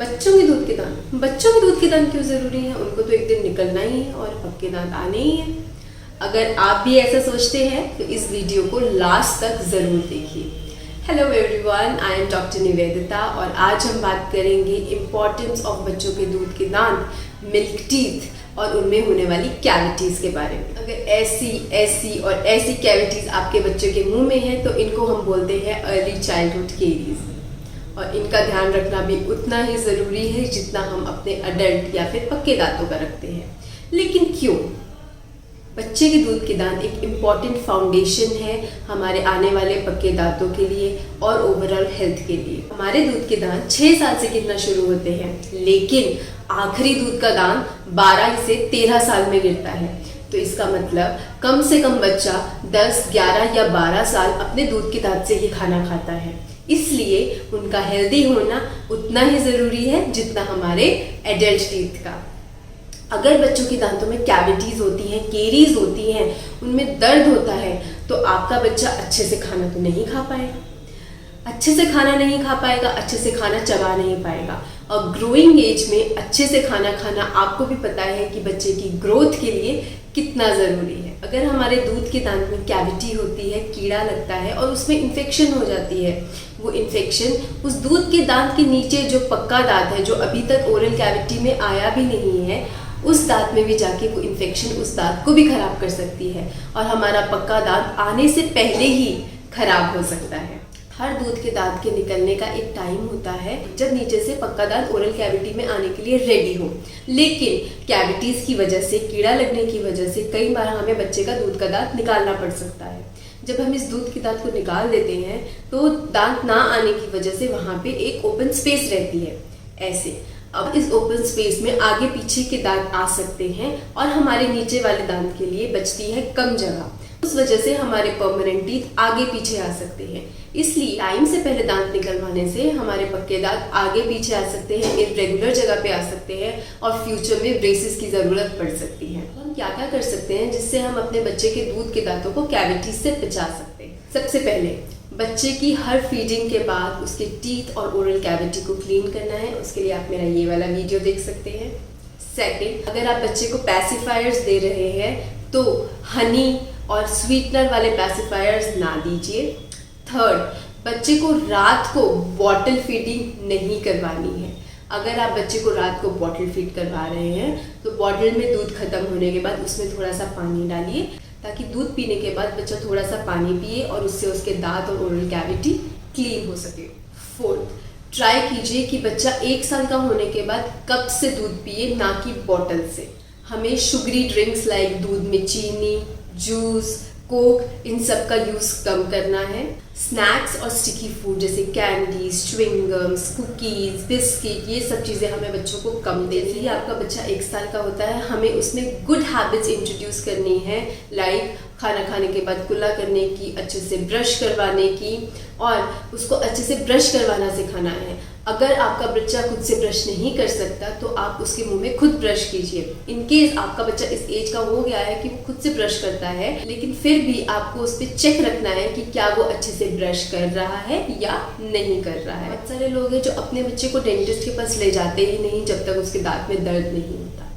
बच्चों के दूध के दांत, बच्चों के दूध के दांत क्यों जरूरी है? उनको तो एक दिन निकलना ही है और पक्के दांत आने ही है। अगर आप भी ऐसा सोचते हैं तो इस वीडियो को लास्ट तक जरूर देखिए। Hello everyone, I am doctor Nivedita और आज हम बात करेंगे इम्पोर्टेंस ऑफ बच्चों के दूध के दांत, मिल्क टीथ और उनमें होने वाली कैविटीज के बारे में। अगर ऐसी कैविटीज आपके बच्चे के मुंह में है तो इनको हम बोलते हैं अर्ली चाइल्डहुड केरीज, और इनका ध्यान रखना भी उतना ही ज़रूरी है जितना हम अपने अडल्ट या फिर पक्के दांतों का रखते हैं। लेकिन क्यों? बच्चे के दूध के दांत एक इम्पॉर्टेंट फाउंडेशन है हमारे आने वाले पक्के दांतों के लिए और ओवरऑल हेल्थ के लिए। हमारे दूध के दांत 6 साल से गिरना शुरू होते हैं, लेकिन आखिरी दूध का दांत 12 से 13 साल में गिरता है। तो इसका मतलब कम से कम बच्चा 10, 11 या 12 साल अपने दूध के दांत से ही खाना खाता है। इसलिए उनका हेल्दी होना उतना ही ज़रूरी है जितना हमारे एडल्ट टीथ का। अगर बच्चों के दांतों में कैविटीज़ होती हैं, केरीज होती हैं, उनमें दर्द होता है, तो आपका बच्चा अच्छे से खाना तो नहीं खा पाएगा, अच्छे से खाना चबा नहीं पाएगा। और ग्रोइंग एज में अच्छे से खाना खाना आपको भी पता है कि बच्चे की ग्रोथ के लिए कितना ज़रूरी है। अगर हमारे दूध के दांत में कैविटी होती है, कीड़ा लगता है और उसमें इन्फेक्शन हो जाती है, वो इन्फेक्शन उस दूध के दांत के नीचे जो पक्का दांत है, जो अभी तक ओरल कैविटी में आया भी नहीं है, उस दांत में भी जाके वो इन्फेक्शन उस दांत को भी खराब कर सकती है और हमारा पक्का दांत आने से पहले ही खराब हो सकता है। हर दूध के दांत के निकलने का एक टाइम होता है जब नीचे से पक्का दांत ओरल कैविटी में आने के लिए रेडी हो, लेकिन कैविटीज की वजह से, कीड़ा लगने की वजह से कई बार हमें बच्चे का दूध का दांत निकालना पड़ सकता है। जब हम इस दूध के दांत को निकाल देते हैं तो दांत ना आने की वजह से वहाँ पे एक ओपन स्पेस रहती है ऐसे। अब इस ओपन स्पेस में आगे पीछे के दांत आ सकते हैं और हमारे नीचे वाले दांत के लिए बचती है कम जगह। उस वजह से हमारे परमानेंट टीथ आगे पीछे आ सकते हैं। इसलिए टाइम से पहले दांत निकलवाने से हमारे पक्के दांत आगे पीछे आ सकते हैं, इर्रेगुलर जगह पे आ सकते हैं और फ्यूचर में ब्रेसेस की ज़रूरत पड़ सकती है। हम क्या क्या कर सकते हैं जिससे हम अपने बच्चे के दूध के दांतों को कैविटीज से बचा सकते हैं? सबसे पहले बच्चे की हर फीडिंग के बाद उसके टीथ और ओरल कैविटी को क्लीन करना है। उसके लिए आप मेरा ये वाला वीडियो देख सकते हैं। सेकंड, अगर आप बच्चे को पैसिफायर्स दे रहे हैं तो हनी और स्वीटनर वाले पैसिफायर्स ना दीजिए। थर्ड, बच्चे को रात को बॉटल फीडिंग नहीं करवानी है। अगर आप बच्चे को रात को बॉटल फीड करवा रहे हैं तो बॉटल में दूध खत्म होने के बाद उसमें थोड़ा सा पानी डालिए ताकि दूध पीने के बाद बच्चा थोड़ा सा पानी पिए और उससे उसके दांत और ओरल कैविटी क्लीन हो सके। फोर्थ, ट्राई कीजिए कि बच्चा 1 साल का होने के बाद कप से दूध पिए, ना कि बॉटल से। हमें शुगरी ड्रिंक्स लाइक दूध में चीनी, जूस, कोक, इन सब का यूज़ कम करना है। स्नैक्स और स्टिकी फूड जैसे कैंडीज, च्युइंगम्स, कुकीज़, बिस्किट, ये सब चीज़ें हमें बच्चों को कम देनी है। आपका बच्चा 1 साल का होता है, हमें उसमें गुड हैबिट्स इंट्रोड्यूस करनी है, लाइक खाना खाने के बाद कुल्ला करने की, अच्छे से ब्रश करवाने की और उसको अच्छे से ब्रश करवाना सिखाना है। अगर आपका बच्चा खुद से ब्रश नहीं कर सकता तो आप उसके मुंह में खुद ब्रश कीजिए। इनकेस आपका बच्चा इस एज का हो गया है कि वो खुद से ब्रश करता है, लेकिन फिर भी आपको उस पर चेक रखना है कि क्या वो अच्छे से ब्रश कर रहा है या नहीं कर रहा है। बहुत सारे लोग हैं जो अपने बच्चे को डेंटिस्ट के पास ले जाते ही नहीं जब तक उसके दांत में दर्द नहीं होता।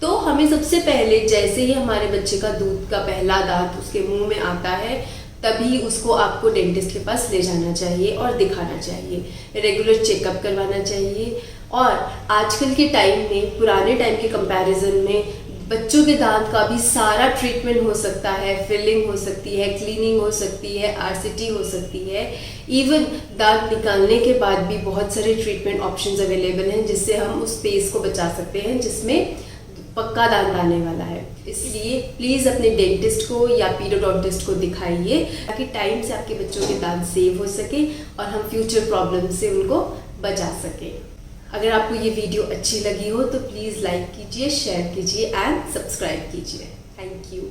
तो हमें सबसे पहले जैसे ही हमारे बच्चे का दूध का पहला दांत उसके मुंह में आता है तभी उसको आपको डेंटिस्ट के पास ले जाना चाहिए और दिखाना चाहिए, रेगुलर चेकअप करवाना चाहिए। और आजकल के टाइम में पुराने टाइम के कंपैरिजन में बच्चों के दांत का भी सारा ट्रीटमेंट हो सकता है, फिलिंग हो सकती है, क्लीनिंग हो सकती है, आरसीटी हो सकती है। इवन दांत निकालने के बाद भी बहुत सारे ट्रीटमेंट ऑप्शंस अवेलेबल हैं जिससे हम उस स्पेस को बचा सकते हैं जिसमें पक्का दांत आने वाला है। इसलिए प्लीज़ अपने डेंटिस्ट को या पीडियोडोंटिस्ट को दिखाइए ताकि टाइम से आपके बच्चों के दांत सेव हो सके और हम फ्यूचर प्रॉब्लम से उनको बचा सकें। अगर आपको ये वीडियो अच्छी लगी हो तो प्लीज़ लाइक कीजिए, शेयर कीजिए एंड सब्सक्राइब कीजिए। Thank you.